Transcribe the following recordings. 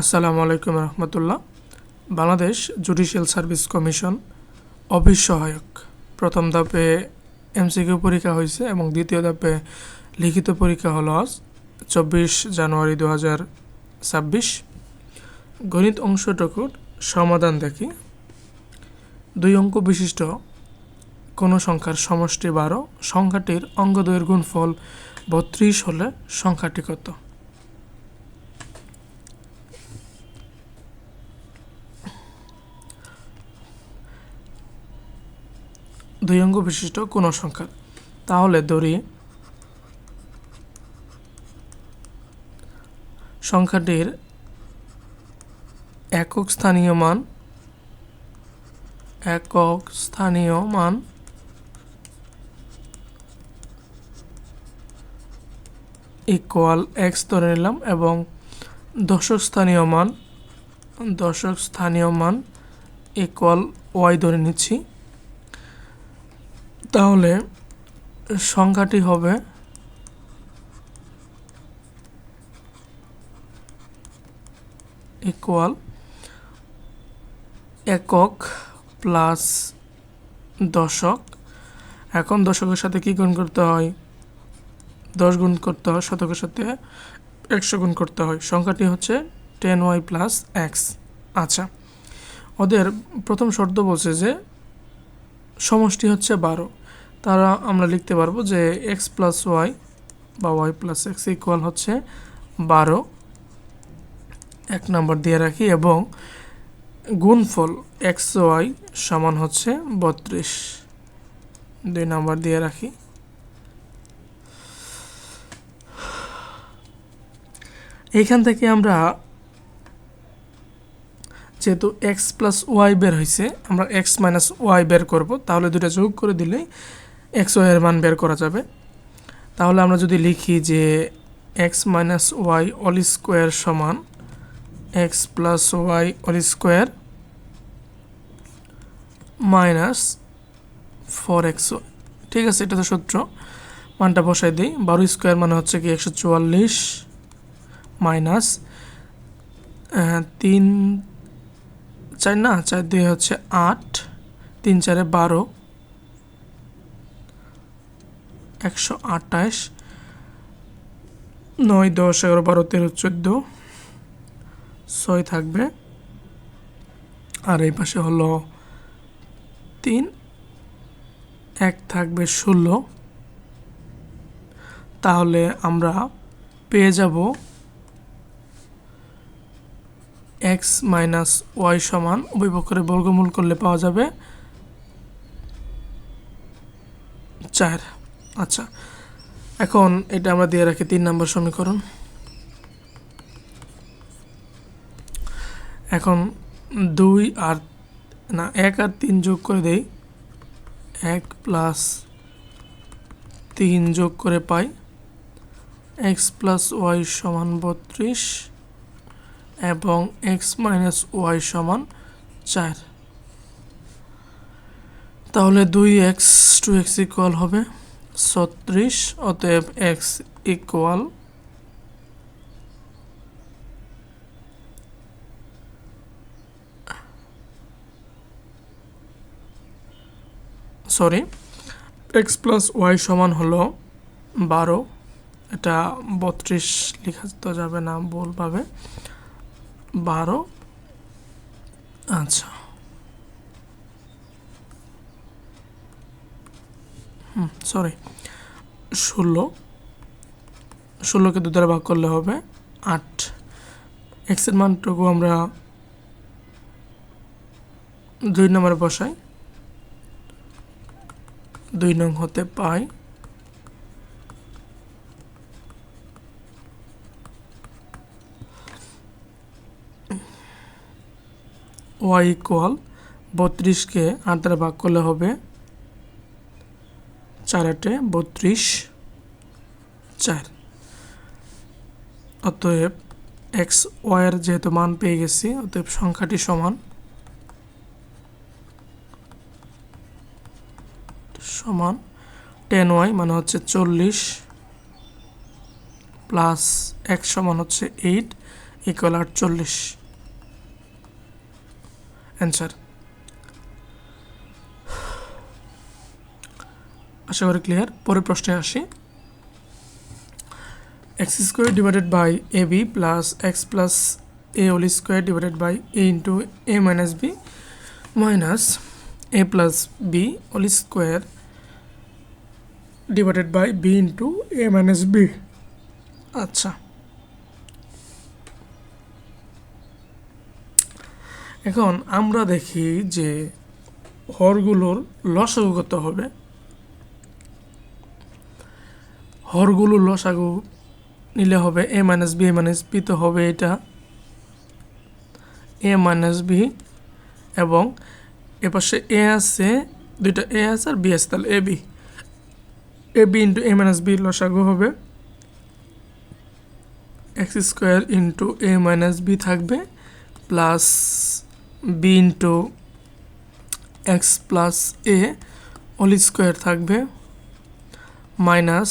আসসালামু আলাইকুম রহমতুল্লাহ। Bangladesh judicial service commission office সহায়ক প্রথম ধাপে এমসিকিউ পরীক্ষা হয়েছে এবং দ্বিতীয় ধাপে লিখিত পরীক্ষা হলো আজ 24 জানুয়ারি 2026। গণিত অংশটুকুর সমাধান দেখি। 2 অঙ্ক বিশিষ্ট কোনো সংখ্যার সমষ্টি 12, সংখ্যাটির অঙ্গদ্বয়ের গুণফল 32 হলে সংখ্যাটি কত? দুই অঙ্ক বিশিষ্ট কোনো সংখ্যা, তাহলে ধরি সংখ্যাটির একক স্থানীয় মান ইকুয়াল এক্স ধরে নিলাম এবং দশক স্থানীয় মান ইকুয়াল ওয়াই ধরে নিচ্ছি। তাহলে সংখ্যাটি হবে ইকুয়াল একক প্লাস দশক। এখন দশকের সাথে কি গুণ করতে হয়? 10 গুণ করতে হয়, শতকের সাথে 100 গুণ করতে হয়। সংখ্যাটি হচ্ছে 10y প্লাস এক্স। আচ্ছা, ওদের প্রথম শর্ত বলছে যে সমষ্টি হচ্ছে 12। তারা আমরা লিখতে পারবো যে এক্স প্লাস ওয়াই বা ওয়াই প্লাস এক্স ইকুয়াল হচ্ছে 12, 1 নম্বর দিয়ে রাখি, এবং গুণফল এক্স ওয়াই সমান হচ্ছে 32, 2 নম্বর দিয়ে রাখি। এইখান থেকে আমরা যেহেতু এক্স প্লাস ওয়াই বের হয়েছে, আমরা এক্স মাইনাস ওয়াই বের করব। তাহলে দুটো যোগ করে দিলেই এক্স ওয়াই এর মান বের করা যাবে। তাহলে আমরা যদি লিখি যে x minus y whole square সমান x plus y whole square minus 4x, ঠিক আছে, এটা তো সূত্র। মানটা বসাই দিই। 12 স্কোয়ার মানে হচ্ছে কি 144 মাইনাস 3 4 না 4 2 হচ্ছে 8, 3 4 12, 128, 9 10 11 12 13 14, 6 থাকবে, আর এই পাশে হলো 3, 1 থাকবে 16। তাহলে আমরা পেয়ে যাব এক্স মাইনাস ওয়াই সমান, উভয় পক্ষের বর্গমূল করলে পাওয়া যাবে 4। আচ্ছা, এখন এটা আমরা দিয়ে রাখি 3 নম্বর সমীকরণ। এখন 1 আর 3 যোগ করে দেই, 1 প্লাস 3 যোগ করে পাই এক্স প্লাস ওয়াই সমান 32 এবং এক্স মাইনাস ওয়াই সমান 4। তাহলে 2x 2x ইকুয়াল হবে 36। অতএব x equal x plus y সমান হলো 12, এটা 32 লেখা তো যাবে না, ভুলভাবে 12। আচ্ছা, 16কে 2 দ্বারা ভাগ করলে হবে 8। এক্সের মানটুকু আমরা 2 নম্বরে বসাই, 2 নং হতে পাই ওয়াই ইকুয়াল 32কে 8 দ্বারা ভাগ করলে হবে 4 8 32, 4। অতএব এক্স ওয়াইয়ের যেহেতু মান পেয়ে গেছি, অতএব সংখ্যাটি সমান 10y মানে হচ্ছে 40 প্লাস x সমান হচ্ছে 8 ইকুয়াল 48 অ্যান্সার। আশা করি ক্লিয়ার। পরের প্রশ্নে আসি। X square divided by a b plus x plus a whole square divided by a into a minus b minus a plus b whole square divided by b into a minus b. আচ্ছা, এখন আমরা দেখি যে হরগুলোর লসাগু কত হবে। হরগুলোর লসাগু নিলে হবে এ মাইনাস বি তো হবে এটা এ মাইনাস বি, এবং এপাশে এ আছে, দুইটা এ আছে আর বি আছে, তাহলে a b into a minus b লসাগু হবে x square into a minus b থাকবে plus b into x plus a whole square থাকবে minus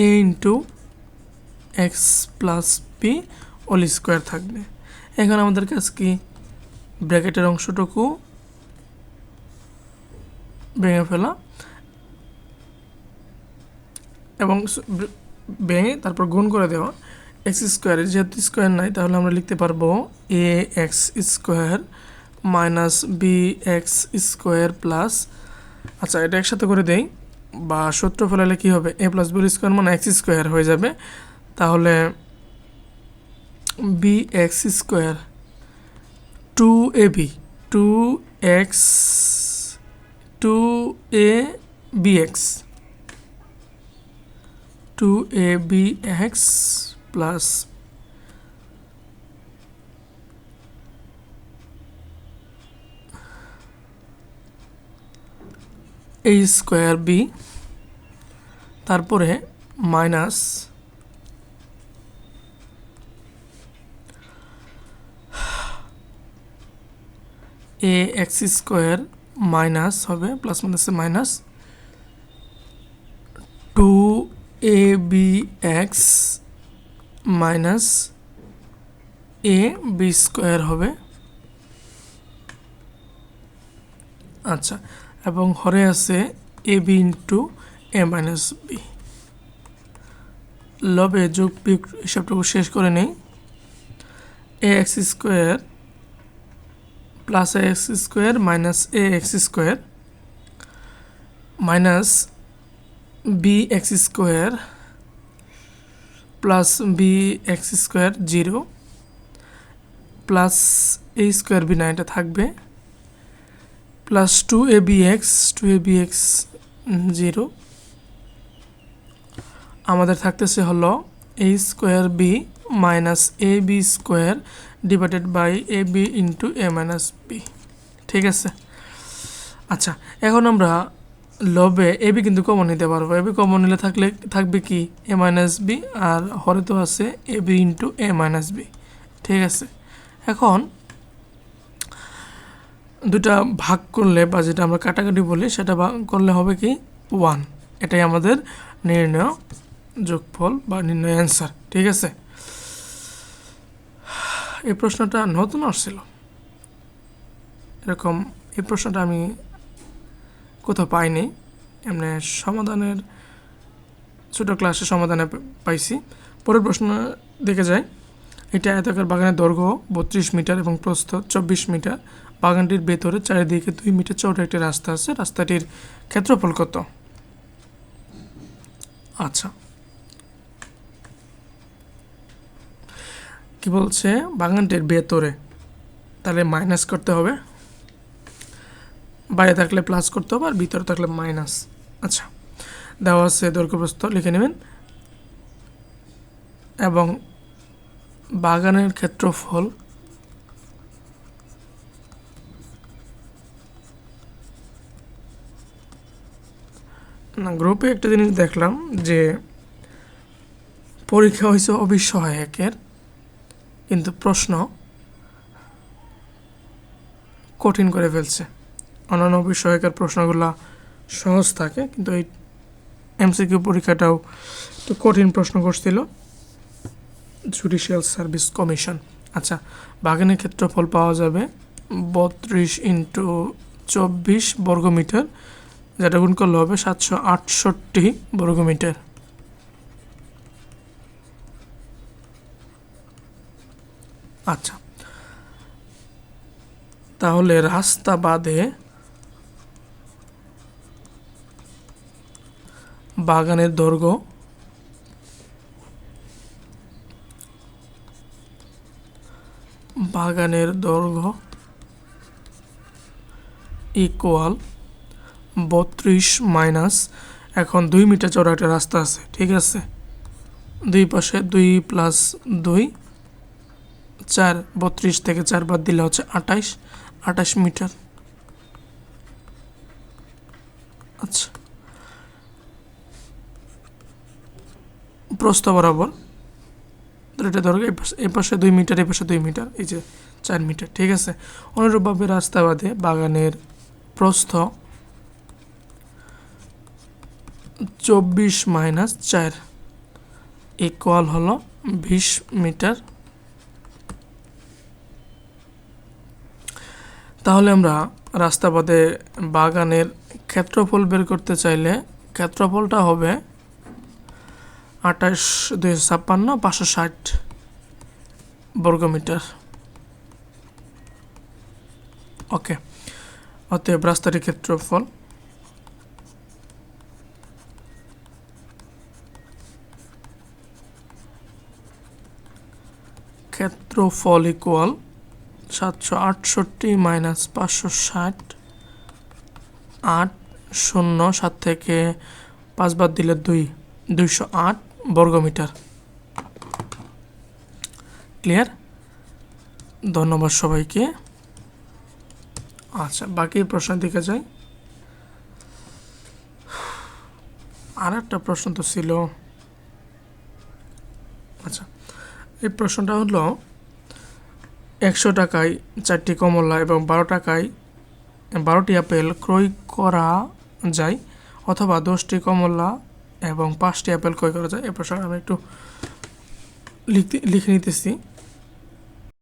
a into x plus b whole square থাকবে। এখন আমাদের কাছে কি ব্র্যাকেটের অংশটুকু ভেঙে ফেলা এবং ভেঙে তারপর গুণ করে দেওয়া। এক্স স্কোয়ারের যেহেতু স্কোয়ার নাই তাহলে আমরা লিখতে পারবো a x square minus b x square plus, আচ্ছা এটা একসাথে করে দেই বা সূত্র ফেলালে কী হবে, এ প্লাস বির স্কোয়ার মানে এক্স স্কোয়ার হয়ে যাবে, তাহলে B x square two a B two x two a b x two a b x plus a square B, তারপরে minus a x square minus হবে প্লাস মাইনাসে minus two a b x minus a b square হবে। আচ্ছা, এবং হরে আছে এ b into a minus B. লবে যোগ বিয়োগ হিসাবটুকু শেষ করে নেই। এ x square plus a x square minus a x square minus b x square plus b x square 0 plus a square b না এটা থাকবে plus two a b x 0 আমাদের থাকতেছে হলো a square b minus a b square divided by a b into a minus b. ঠিক আছে, আচ্ছা এখন আমরা লবে এ বি কিন্তু কমন নিতে পারবো। এ বি কমন নিলে থাকবে কি এ মাইনাস বি, আর হরে তো আছে এ b into a minus b. ঠিক আছে, এখন দুটা ভাগ করলে বা যেটা আমরা কাটাকাটি বলি সেটা ভাগ করলে হবে কি 1, এটাই আমাদের নির্ণয় যোগফল বা নির্ণয় অ্যান্সার। ঠিক আছে, এই প্রশ্নটা নতুন আসছিল, এরকম এই প্রশ্নটা আমি কোথাও পাইনি, এমনি সমাধানের ছোটো ক্লাসে সমাধানে পাইছি। পরের প্রশ্ন দেখে যাই। এটা আয়তাকার বাগানের দৈর্ঘ্য 32 মিটার এবং প্রস্থ 24 মিটার। বাগানটির ভেতরে চারিদিকে 2 মিটার চওড়া একটি রাস্তা আছে, রাস্তাটির ক্ষেত্রফল কত? আচ্ছা, কি বলছে বাগানটির ভেতরে, তাহলে মাইনাস করতে হবে, বাইরে থাকলে প্লাস করতে হবে আর ভিতরে থাকলে মাইনাস। আচ্ছা, দেওয়া আছে দৈর্ঘ্য প্রস্থ লিখে নেবেন এবং বাগানের ক্ষেত্রফল না। গ্রুপে একটা জিনিস দেখলাম যে পরীক্ষা হয়েছে অবিসহায়কের, কিন্তু প্রশ্ন কঠিন করে ফেলছে। অন্যান্য অবিসহায়কের প্রশ্নগুলো সহজ থাকে, কিন্তু এই এমসিকিউ পরীক্ষাটাও একটু কঠিন প্রশ্ন করছিল। Judicial service commission. আচ্ছা, বাগানের ক্ষেত্রফল পাওয়া যাবে 32 ইন্টু 24 বর্গমিটার, যেটা গুণ করলে হবে 768 বর্গমিটার। আচ্ছা, তাহলে রাস্তা বাদে বাগানের দৈর্ঘ্য ইকুয়াল 32 মাইনাস, এখন 2 মিটার চওড়া একটা রাস্তা আছে, ঠিক আছে, দুই পাশে 2 প্লাস 2 4, 32 থেকে 4 বাদ দিলে হচ্ছে 28 মিটার। আচ্ছা, প্রস্থ বরাবর এটা ধরো এই পাশে 2 মিটার, এই পাশে 2 মিটার, এই যে 4 মিটার, ঠিক আছে। অনুরূপভাবে রাস্তা বাদে বাগানের প্রস্থ 24 মাইনাস 4 ইকুয়াল হলো 20 মিটার। তাহলে আমরা রাস্তা বাদে বাগানের ক্ষেত্রফল বের করতে চাইলে ক্ষেত্রফলটা হবে 28 256 560 বর্গমিটার। ওকে, অতএব রাস্তাটির ক্ষেত্রফল ইকুয়াল 768 মাইনাস 560, 8 0 7 থেকে 5 বাদ দিলে 208 বর্গমিটার। ক্লিয়ার? ধন্যবাদ সবাইকে। আচ্ছা, বাকি প্রশ্নের দিকে যাই। আর একটা প্রশ্ন তো ছিল। আচ্ছা, এই প্রশ্নটা হলো 100 টাকায় 4টি কমলা এবং 12 টাকায় 12টি আপেল ক্রয় করা যায়, অথবা 10টি কমলা এবং 5টি আপেল ক্রয় করা যায়। এই প্রশ্ন আমি একটু লিখে নিতেছি।